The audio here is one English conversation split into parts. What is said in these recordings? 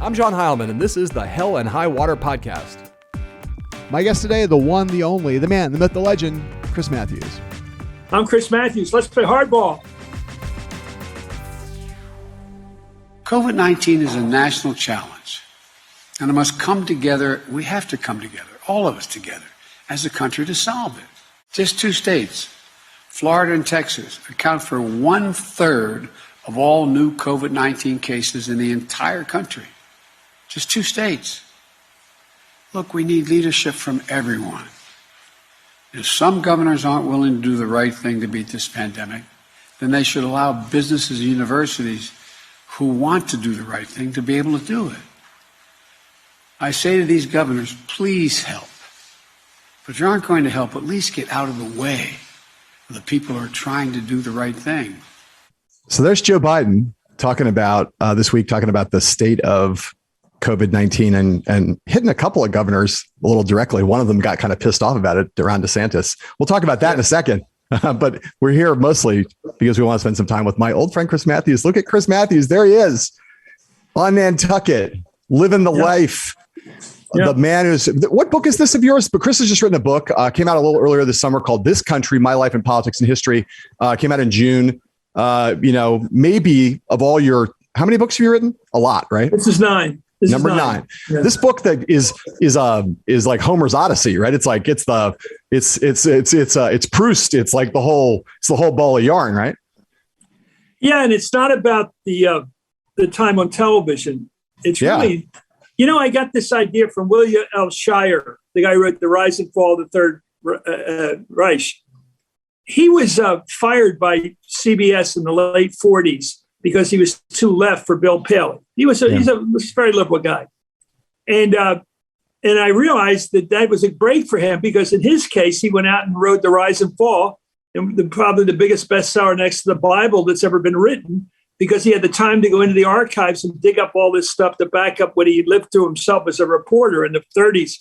I'm John Heilemann, and this is the Hell and High Water Podcast. My guest today, the one, the only, the man, the myth, the legend, Chris Matthews. I'm Chris Matthews. Let's play hardball. COVID-19 is a national challenge, and it must come together. We have to come together, all of us together, as a country to solve it. Just two states, Florida and Texas, account for 1/3 of all new COVID-19 cases in the entire country. Just two states. Look, we need leadership from everyone. If some governors aren't willing to do the right thing to beat this pandemic, then they should allow businesses and universities who want to do the right thing to be able to do it. I say to these governors, please help. But if you aren't going to help, at least get out of the way of the people who are trying to do the right thing. So there's Joe Biden talking about this week, talking about the state of COVID-19 and hitting a couple of governors a little directly. One of them got kind of pissed off about it, Ron DeSantis. We'll talk about that in a second. But we're here mostly because we want to spend some time with my old friend, Chris Matthews. Look at Chris Matthews. There he is on Nantucket, living the life. The man who's, what book is this of yours? But Chris has just written a book, came out a little earlier this summer called This Country, My Life in Politics and History. Came out in June. Maybe of all your, how many books have you written? A lot, right? This is 9. Number 9. Yeah. This book that is like Homer's Odyssey, right? It's like it's Proust. It's like the whole ball of yarn, right? Yeah, and it's not about the time on television. It's really, I got this idea from William L. Shire, the guy who wrote The Rise and Fall of the Third Reich. He was fired by CBS in the late 40s because he was too left for Bill Paley. He's a very liberal guy. And I realized that was a break for him because in his case, he went out and wrote The Rise and Fall, and probably the biggest bestseller next to the Bible that's ever been written, because he had the time to go into the archives and dig up all this stuff to back up what he lived through himself as a reporter in the 30s.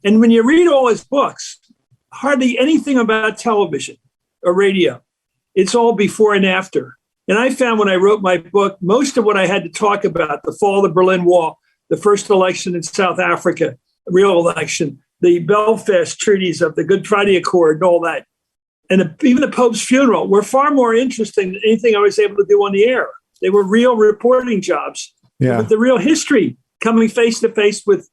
And when you read all his books, hardly anything about television or radio. It's all before and after. And I found when I wrote my book, most of what I had to talk about, the fall of the Berlin Wall, the first election in South Africa, a real election, the Belfast treaties of the Good Friday Accord and all that, and even the Pope's funeral were far more interesting than anything I was able to do on the air. They were real reporting jobs with the real history, coming face to face with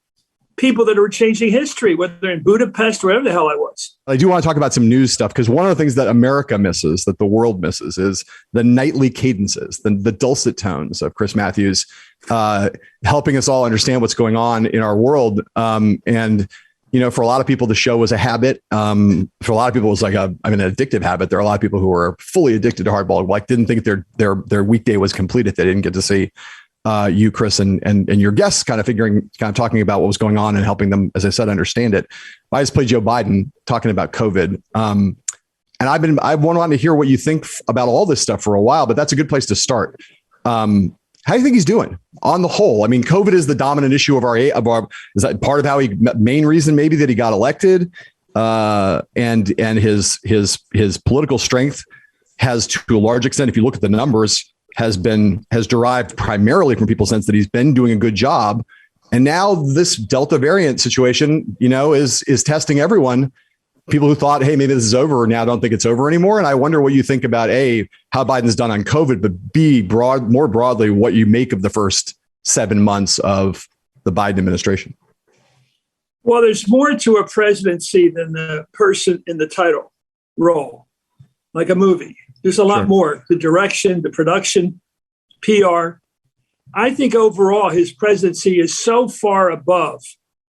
people that are changing history, whether in Budapest or wherever the hell I was. I do want to talk about some news stuff because one of the things that America misses, that the world misses, is the nightly cadences, the dulcet tones of Chris Matthews, helping us all understand what's going on in our world. And for a lot of people, the show was a habit. For a lot of people, it was like an addictive habit. There are a lot of people who are fully addicted to hardball, like didn't think their weekday was complete if they didn't get to see you, Chris, and your guests kind of talking about what was going on and helping them, as I said, understand it. I just played Joe Biden talking about COVID. And I've wanted to hear what you think about all this stuff for a while, but that's a good place to start. How do you think he's doing on the whole? I mean, COVID is the dominant issue of our, is that part of how main reason maybe that he got elected? And his political strength has, to a large extent, if you look at the numbers, has derived primarily from people's sense that he's been doing a good job. And now this Delta variant situation, is testing everyone. People who thought, hey, maybe this is over, now don't think it's over anymore. And I wonder what you think about A, how Biden's done on COVID, but B, more broadly, what you make of the first 7 months of the Biden administration. Well, there's more to a presidency than the person in the title role, like a movie. There's a lot more, the direction, the production, PR. I think overall his presidency is so far above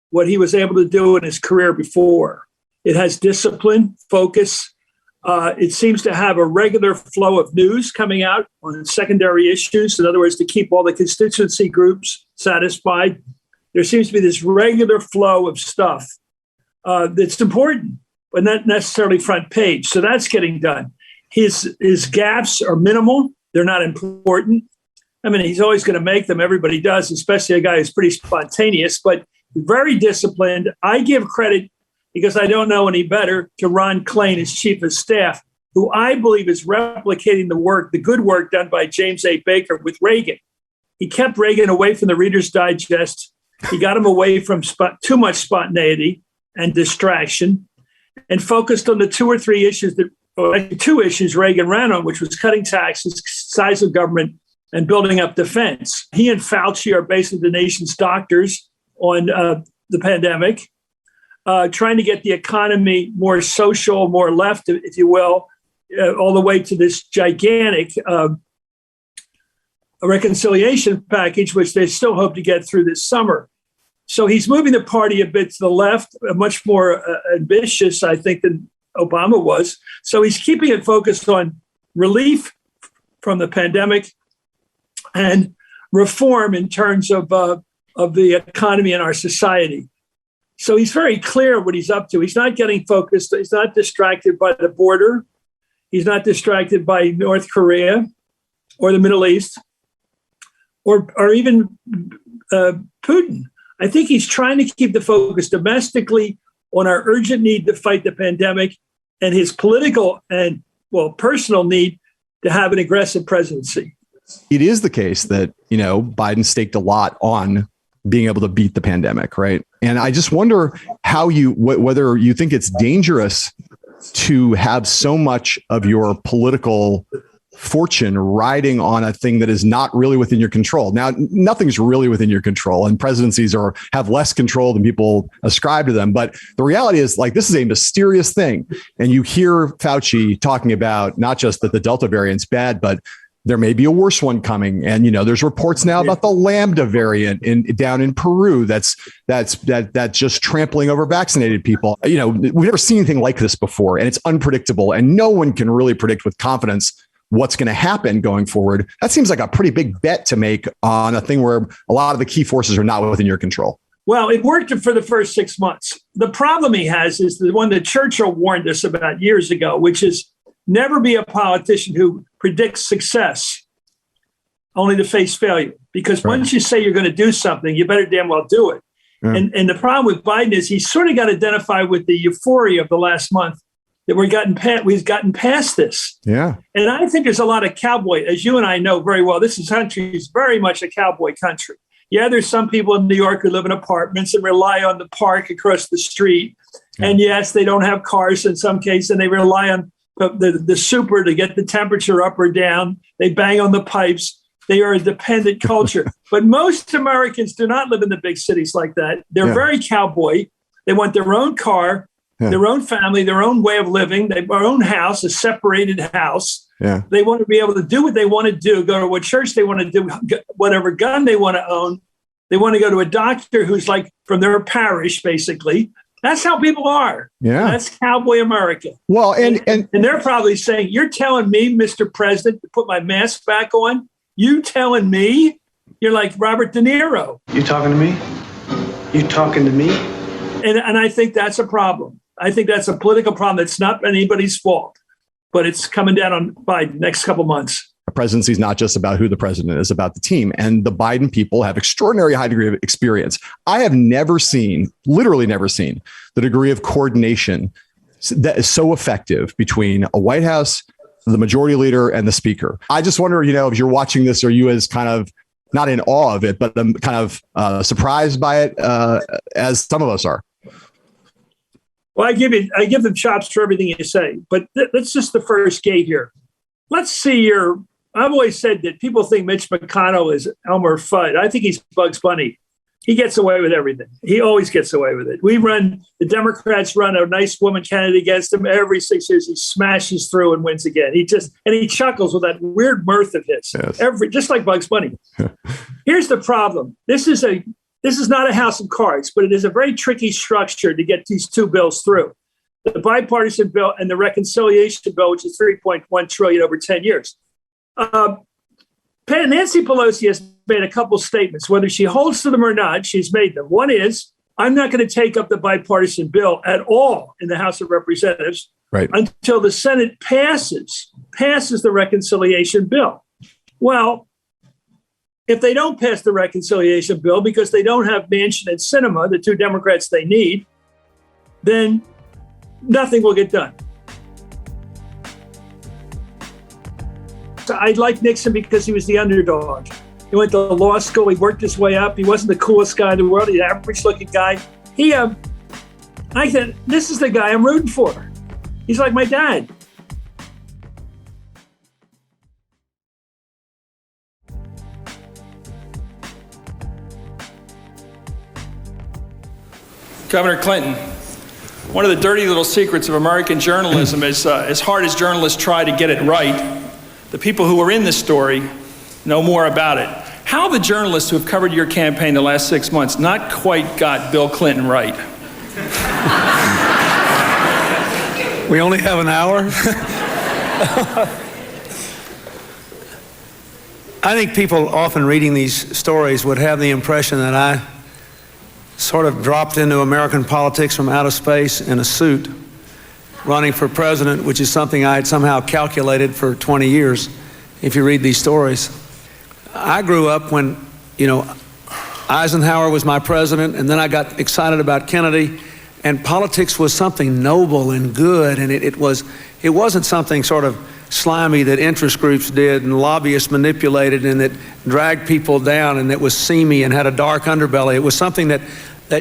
what he was able to do in his career before. It has discipline, focus. It seems to have a regular flow of news coming out on secondary issues. In other words, to keep all the constituency groups satisfied. There seems to be this regular flow of stuff that's important, but not necessarily front page. So that's getting done. His gaps are minimal. They're not important. I mean, he's always going to make them. Everybody does, especially a guy who's pretty spontaneous, but very disciplined. I give credit, because I don't know any better, to Ron Klain, his chief of staff, who I believe is replicating the good work done by James A. Baker with Reagan. He kept Reagan away from the Reader's Digest. He got him away from too much spontaneity and distraction, and focused on the two issues Reagan ran on, which was cutting taxes, size of government, and building up defense. He and Fauci are basically the nation's doctors on the pandemic, trying to get the economy more social, more left, if you will, all the way to this gigantic reconciliation package, which they still hope to get through this summer. So he's moving the party a bit to the left, much more ambitious, I think, than Obama was. So he's keeping it focused on relief from the pandemic and reform in terms of the economy and our society. So he's very clear what he's up to. He's not getting focused. He's not distracted by the border. He's not distracted by North Korea or the Middle East or even Putin. I think he's trying to keep the focus domestically on our urgent need to fight the pandemic and his political and, personal need to have an aggressive presidency. It is the case that, Biden staked a lot on being able to beat the pandemic, right? And I just wonder how whether you think it's dangerous to have so much of your political fortune riding on a thing that is not really within your control. Now, nothing's really within your control, and presidencies have less control than people ascribe to them. But the reality is, this is a mysterious thing. And you hear Fauci talking about not just that the Delta variant's bad, but there may be a worse one coming. And, there's reports now about the Lambda variant down in Peru that's just trampling over vaccinated people. We've never seen anything like this before, and it's unpredictable, and no one can really predict with confidence what's going to happen going forward. That seems like a pretty big bet to make on a thing where a lot of the key forces are not within your control. Well, it worked for the first 6 months. The problem he has is the one that Churchill warned us about years ago, which is never be a politician who predicts success only to face failure. Because once you say you're going to do something, you better damn well do it. Yeah. And the problem with Biden is he's sort of got to identify with the euphoria of the last month that we've gotten past this. Yeah. And I think there's a lot of cowboy, as you and I know very well, this country is very much a cowboy country. Yeah, there's some people in New York who live in apartments and rely on the park across the street. Yeah. And yes, they don't have cars in some cases, and they rely on the super to get the temperature up or down. They bang on the pipes. They are a dependent culture. But most Americans do not live in the big cities like that. They're very cowboy. They want their own car, their own family, their own way of living, their own house, a separated house. Yeah. They want to be able to do what they want to do, go to what church they want to do, whatever gun they want to own. They want to go to a doctor who's like from their parish, basically. That's how people are. Yeah. That's cowboy America. Well, and they're probably saying, you're telling me, Mr. President, to put my mask back on? You telling me? You're like Robert De Niro. You talking to me? You talking to me? And I think that's a problem. I think that's a political problem. That's not anybody's fault, but it's coming down on Biden next couple months. A presidency is not just about who the president is, about the team. And the Biden people have extraordinary high degree of experience. I have literally never seen the degree of coordination that is so effective between a White House, the majority leader, and the speaker. I just wonder, if you're watching this, are you as kind of not in awe of it, but kind of surprised by it as some of us are? Well, I give them chops for everything you say, but that's just the first gate here. Let's see I've always said that people think Mitch McConnell is Elmer Fudd. I think he's Bugs Bunny. He gets away with everything. He always gets away with it. The Democrats run a nice woman candidate against him every 6 years. He smashes through and wins again. He chuckles with that weird mirth of his, just like Bugs Bunny. Here's the problem. This is not a house of cards, but it is a very tricky structure to get these two bills through. The bipartisan bill and the reconciliation bill, which is $3.1 trillion over 10 years. Nancy Pelosi has made a couple statements. Whether she holds to them or not, she's made them. One is, I'm not going to take up the bipartisan bill at all in the House of Representatives until the Senate passes the reconciliation bill. Well, if they don't pass the reconciliation bill because they don't have Manchin and Sinema, the two Democrats they need, then nothing will get done. So I like Nixon because he was the underdog. He went to law school. He worked his way up. He wasn't the coolest guy in the world. He's an average-looking guy. I said, this is the guy I'm rooting for. He's like my dad. Governor Clinton, one of the dirty little secrets of American journalism is as hard as journalists try to get it right, the people who were in this story know more about it. How the journalists who have covered your campaign the last 6 months not quite got Bill Clinton right? We only have an hour. I think people often reading these stories would have the impression that I sort of dropped into American politics from outer space in a suit, running for president, which is something I had somehow calculated for 20 years, if you read these stories. I grew up when, Eisenhower was my president, and then I got excited about Kennedy, and politics was something noble and good, and it wasn't something sort of slimy that interest groups did and lobbyists manipulated and that dragged people down and that was seamy and had a dark underbelly. It was something that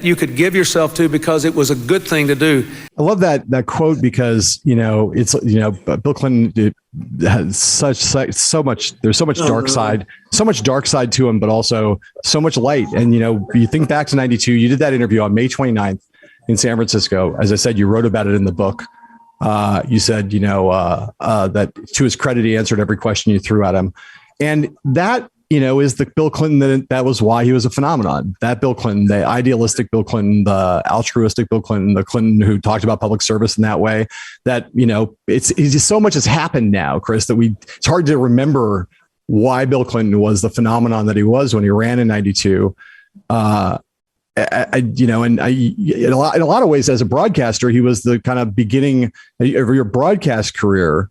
you could give yourself to because it was a good thing to do. I love that quote because, Bill Clinton has so much, there's so much dark side to him, but also so much light. And, you think back to 92, you did that interview on May 29th in San Francisco. As I said, you wrote about it in the book. You said, that to his credit, he answered every question you threw at him. And that, is the Bill Clinton that was why he was a phenomenon. That Bill Clinton, the idealistic Bill Clinton, the altruistic Bill Clinton, the Clinton who talked about public service in that way, that, it's just so much has happened now, Chris, that it's hard to remember why Bill Clinton was the phenomenon that he was when he ran in 92. In a lot of ways, as a broadcaster, he was the kind of beginning of your broadcast career.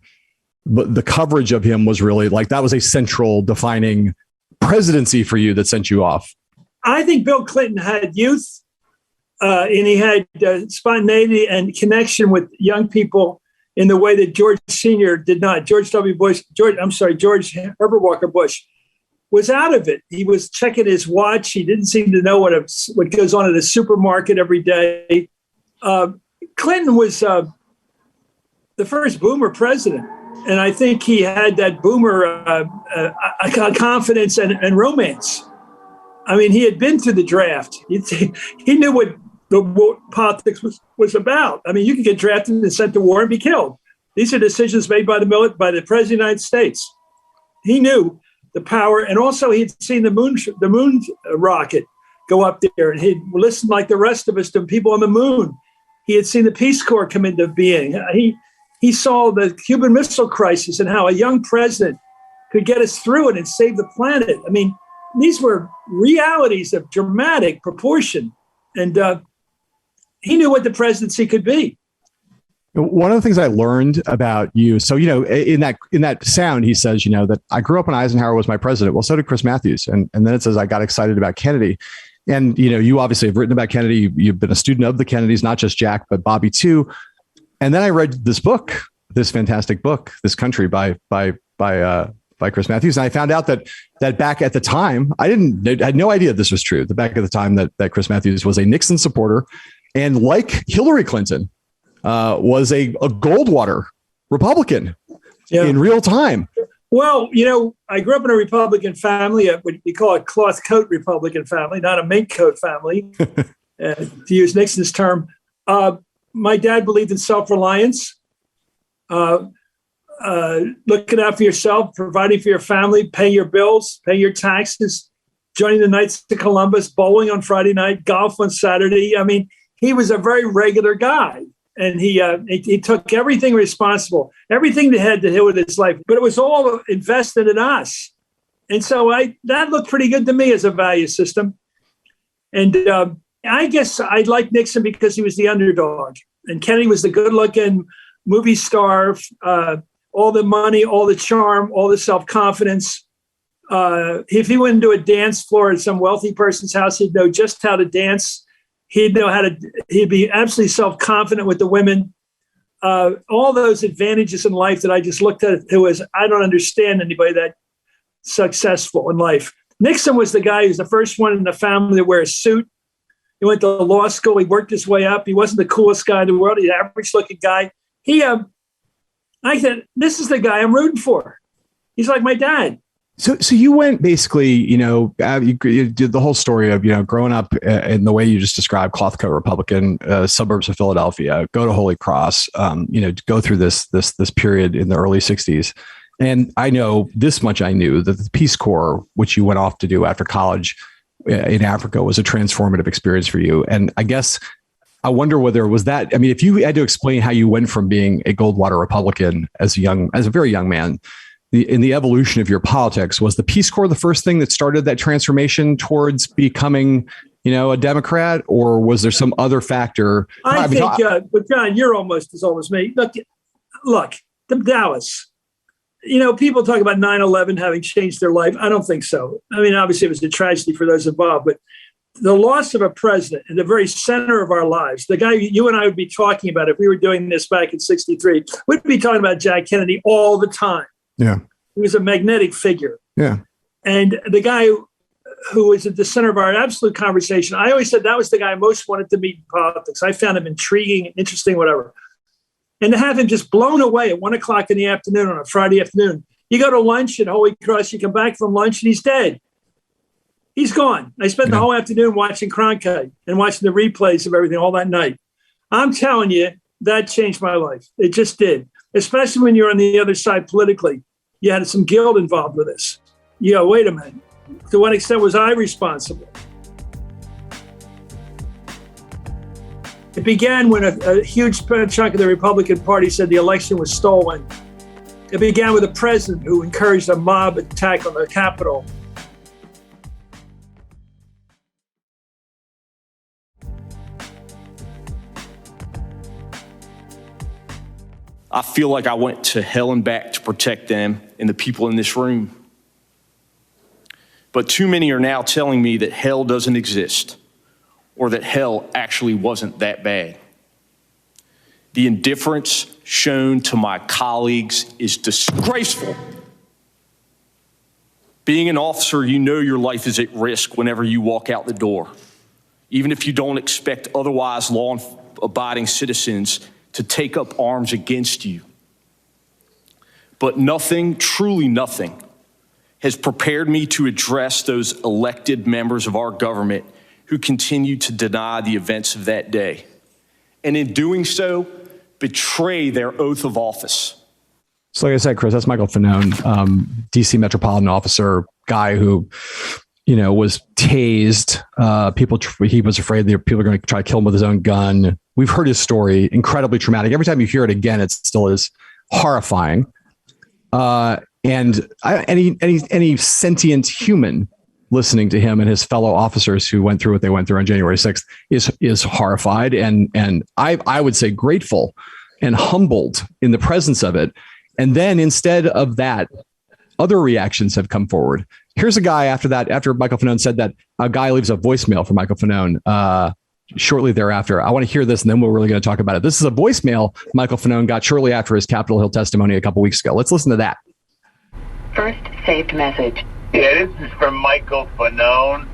But the coverage of him was really like that was a central defining presidency for you that sent you off. I think Bill Clinton had youth and he had spontaneity and connection with young people in the way that George Sr. did not. George Herbert Walker Bush was out of it. He was checking his watch. He didn't seem to know what goes on at a supermarket every day. Clinton was the first boomer president. And I think he had that boomer confidence and romance. I mean, he had been through the draft. He knew what the politics was about. I mean, you could get drafted and sent to war and be killed. These are decisions made by the President of the United States. He knew the power, and also he'd seen the moon rocket go up there, and he'd listened like the rest of us to people on the moon. He had seen the Peace Corps come into being. He saw the Cuban Missile Crisis and how a young president could get us through it and save the planet. I mean, these were realities of dramatic proportion. And he knew what the presidency could be. One of the things I learned about you, so, in that sound, he says, that I grew up when Eisenhower was my president. Well, so did Chris Matthews. And then it says, I got excited about Kennedy. And, you obviously have written about Kennedy. You've been a student of the Kennedys, not just Jack, but Bobby too. And then I read this book, this fantastic book, This Country by Chris Matthews. And I found out that back at the time, I had no idea this was true. Back at the time that Chris Matthews was a Nixon supporter and like Hillary Clinton was a Goldwater Republican in real time. Well, I grew up in a Republican family, what we call a cloth coat Republican family, not a mink coat family, to use Nixon's term. My dad believed in self-reliance, looking out for yourself, providing for your family, paying your bills, paying your taxes, joining the Knights of Columbus, bowling on Friday night, golf on Saturday. I mean, he was a very regular guy, and he took everything responsible, everything that had to do with his life, but it was all invested in us. And so that looked pretty good to me as a value system. And I guess I liked Nixon because he was the underdog, and Kennedy was the good-looking movie star, all the money, all the charm, all the self-confidence. If he went into a dance floor at some wealthy person's house, he'd know just how to dance. He'd be absolutely self-confident with the women. All those advantages in life that I just looked at it as, I don't understand anybody that successful in life. Nixon was the guy who's the first one in the family to wear a suit. He went to law school. He worked his way up. He wasn't the coolest guy in the world. He's an average-looking guy. I said, this is the guy I'm rooting for. He's like my dad. So you went basically, you did the whole story of, growing up in the way you just described, cloth coat Republican, suburbs of Philadelphia, go to Holy Cross, go through this period in the early 60s. And I know this much I knew that the Peace Corps, which you went off to do after college in Africa, was a transformative experience for you. And I guess I wonder whether it was that. I mean, if you had to explain how you went from being a Goldwater Republican as a very young man, in the evolution of your politics, was the Peace Corps the first thing that started that transformation towards becoming, a Democrat, or was there some other factor? I think, but John, you're almost as old as me. Look, the Dallas. People talk about 9/11 having changed their life. I don't think so. I mean, obviously, it was a tragedy for those involved, but the loss of a president in the very center of our lives, the guy you and I would be talking about if we were doing this back in '63, we'd be talking about Jack Kennedy all the time. Yeah. He was a magnetic figure. Yeah. And the guy who was at the center of our absolute conversation, I always said that was the guy I most wanted to meet in politics. I found him intriguing, interesting, whatever. And to have him just blown away at 1 o'clock in the afternoon on a Friday afternoon, you go to lunch at Holy Cross, you come back from lunch and he's dead. He's gone. I spent the whole afternoon watching Cronkite and watching the replays of everything all that night. I'm telling you, that changed my life. It just did. Especially when you're on the other side politically. You had some guilt involved with this. Wait a minute. To what extent was I responsible? It began when a huge chunk of the Republican Party said the election was stolen. It began with a president who encouraged a mob attack on the Capitol. I feel like I went to hell and back to protect them and the people in this room. But too many are now telling me that hell doesn't exist, or that hell actually wasn't that bad. The indifference shown to my colleagues is disgraceful. Being an officer, you know your life is at risk whenever you walk out the door, even if you don't expect otherwise law-abiding citizens to take up arms against you. But nothing, truly nothing, has prepared me to address those elected members of our government who continue to deny the events of that day, and in doing so, betray their oath of office. So like I said, Chris, that's Michael Fanone, DC Metropolitan Officer, guy who, was tased. He was afraid that people were going to try to kill him with his own gun. We've heard his story, incredibly traumatic. Every time you hear it again, it still is horrifying. And any sentient human listening to him and his fellow officers who went through what they went through on January 6th is horrified and I would say grateful and humbled in the presence of it. And then instead of that, other reactions have come forward. Here's a guy after Michael Fanone said that, a guy leaves a voicemail for Michael Fanone shortly thereafter. I want to hear this and then we're really going to talk about it. This is a voicemail Michael Fanone got shortly after his Capitol Hill testimony a couple weeks ago. Let's listen to that. First saved message. Yeah, this is from Michael Fanone,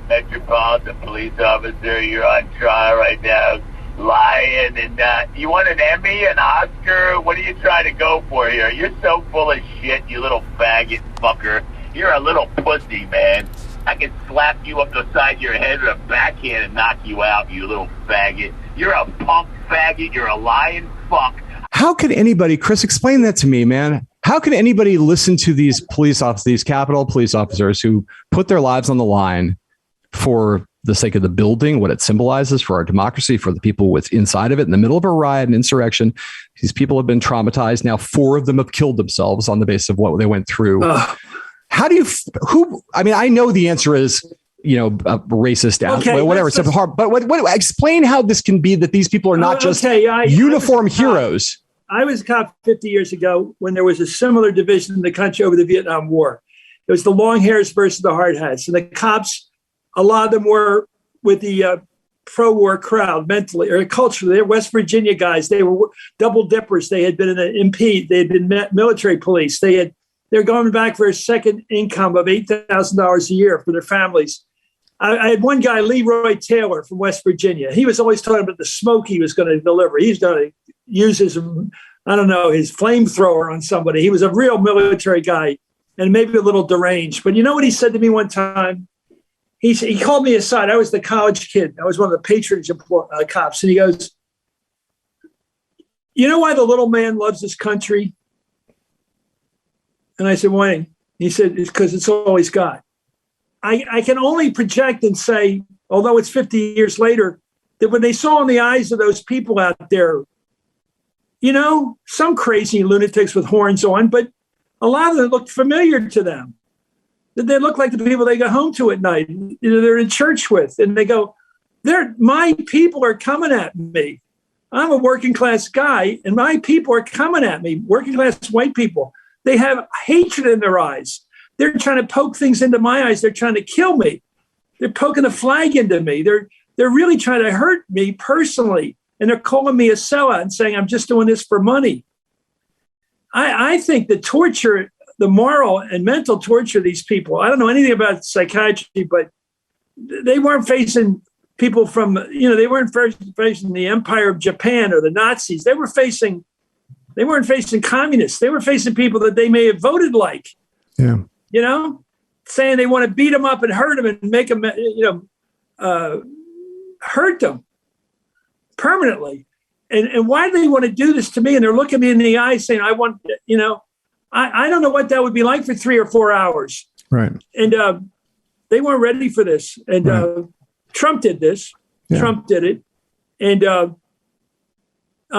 Metropolitan Police Officer. You're on trial right now, lying, and you want an Emmy, an Oscar? What are you trying to go for here? You're so full of shit, you little faggot fucker. You're a little pussy, man. I can slap you up the side of your head with a backhand and knock you out, you little faggot. You're a punk faggot. You're a lying fuck. How could anybody, Chris, explain that to me, man? How can anybody listen to these police officers, these Capitol police officers who put their lives on the line for the sake of the building, what it symbolizes for our democracy, for the people inside of it, in the middle of a riot, an insurrection? These people have been traumatized. Now 4 of them have killed themselves on the basis of what they went through. How do you, I know the answer is, racist, whatever. It's hard, but what, explain how this can be that these people are not just uniform heroes. I was a cop 50 years ago when there was a similar division in the country over the Vietnam War. It was the long hairs versus the hard hats. And the cops, a lot of them were with the pro-war crowd mentally or culturally. They're West Virginia guys. They were double dippers. They had been in the MP. They had been military police. They had they're going back for a second income of $8,000 a year for their families. I had one guy, Leroy Taylor from West Virginia. He was always talking about the smoke he was going to deliver. He's going to use his, I don't know, his flamethrower on somebody. He was a real military guy and maybe a little deranged. But you know what he said to me one time? He called me aside. I was the college kid. I was one of the patronage cops. And he goes, you know why the little man loves this country? And I said, why? He said, it's because it's all he's got. I can only project and say, although it's 50 years later, that when they saw in the eyes of those people out there, you know, some crazy lunatics with horns on, but a lot of them looked familiar to them. They look like the people they go home to at night, you know, they're in church with, and they go, my people are coming at me. I'm a working class guy, and my people are coming at me, working class white people. They have hatred in their eyes. They're trying to poke things into my eyes. They're trying to kill me. They're poking a flag into me. They're really trying to hurt me personally. And they're calling me a sellout and saying, I'm just doing this for money. I think the torture, the moral and mental torture of these people, I don't know anything about psychiatry, but they weren't facing people from, you know, they weren't facing the Empire of Japan or the Nazis. They weren't facing communists. They were facing people that they may have voted like. Yeah. You know, saying they want to beat them up and hurt them and make them, hurt them permanently. And why do they want to do this to me? And they're looking me in the eye saying, I want, you know, I don't know what that would be like for 3 or 4 hours. Right. And they weren't ready for this. And Trump did this. Yeah. Trump did it. And I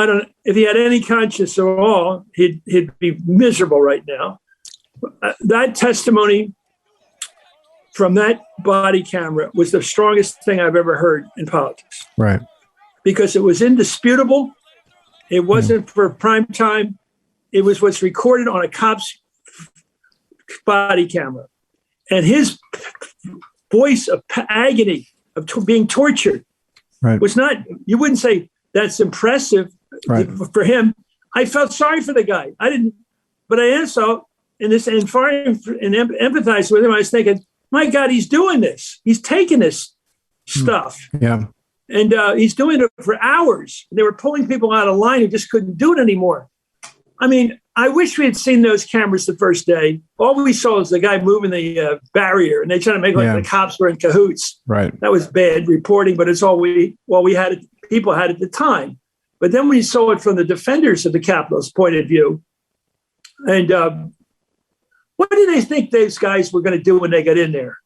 don't know if he had any conscience at all, he'd be miserable right now. That testimony from that body camera was the strongest thing I've ever heard in politics. Right. Because it was indisputable. It wasn't for prime time. It was what's recorded on a cop's body camera. And his voice of agony, of being tortured, was not, you wouldn't say that's impressive for him. I felt sorry for the guy. I didn't, but I also, and empathize with him. I was thinking, my God, he's doing this. He's taking this stuff. Yeah. And he's doing it for hours. They were pulling people out of line who just couldn't do it anymore. I mean, I wish we had seen those cameras the first day. All we saw was the guy moving the barrier, and they tried to make like the cops were in cahoots. Right. That was bad reporting, but it's all we had. People had at the time. But then we saw it from the defenders of the Capitol's point of view. And what did they think those guys were going to do when they got in there?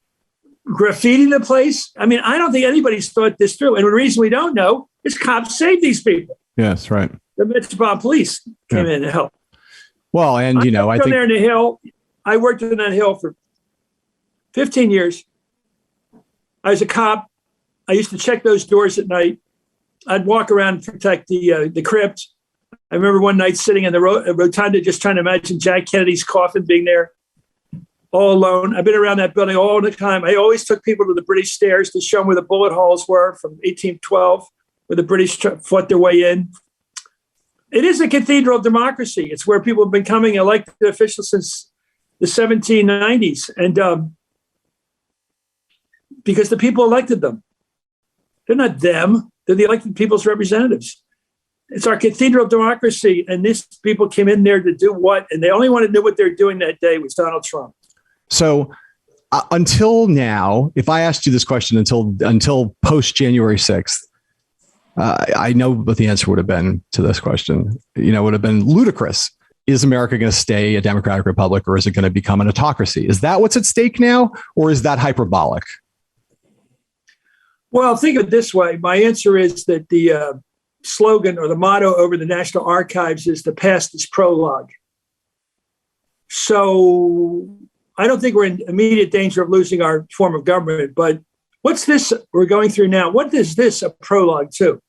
Graffiti the place? I mean, I don't think anybody's thought this through. And the reason we don't know is cops saved these people. Yes, right. The Metropolitan Police came in to help. Well, and you know, I think there in the Hill. I worked in that Hill for 15 years. I was a cop. I used to check those doors at night. I'd walk around and protect the crypt. I remember one night sitting in the rotunda, just trying to imagine Jack Kennedy's coffin being there, all alone. I've been around that building all the time. I always took people to the British stairs to show them where the bullet holes were from 1812, where the British fought their way in. It is a cathedral of democracy. It's where people have been becoming elected officials since the 1790s. And because the people elected them. They're not them. They're the elected people's representatives. It's our cathedral of democracy. And these people came in there to do what? And they only wanted to know what they're doing that day was Donald Trump. So until now, if I asked you this question until post January 6th, I know what the answer would have been to this question. You know, would have been ludicrous. Is America going to stay a democratic republic, or is it going to become an autocracy? Is that what's at stake now, or is that hyperbolic? Well, think of it this way. My answer is that the slogan or the motto over the National Archives is "The past is prologue." So I don't think we're in immediate danger of losing our form of government. But what's this we're going through now? What is this a prologue to?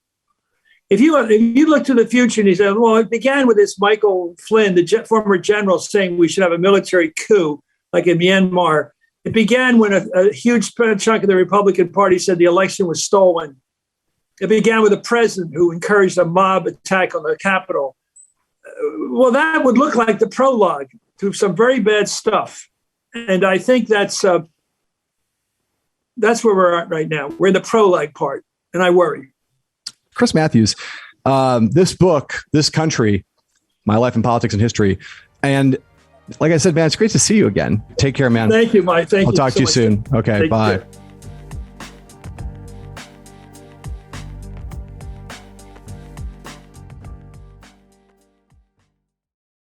If you look to the future and you say, well, it began with this Michael Flynn, the former general, saying we should have a military coup like in Myanmar. It began when a huge chunk of the Republican Party said the election was stolen. It began with a president who encouraged a mob attack on the Capitol. Well, that would look like the prologue. to some very bad stuff. And I think that's where we're at right now. We're in the prologue part, and I worry. Chris Matthews, this book, This Country, My Life in Politics and History. And like I said, man, it's great to see you again. Take care, man. Thank you, Mike. Thank you. I'll talk to you soon. Okay, Take bye. care.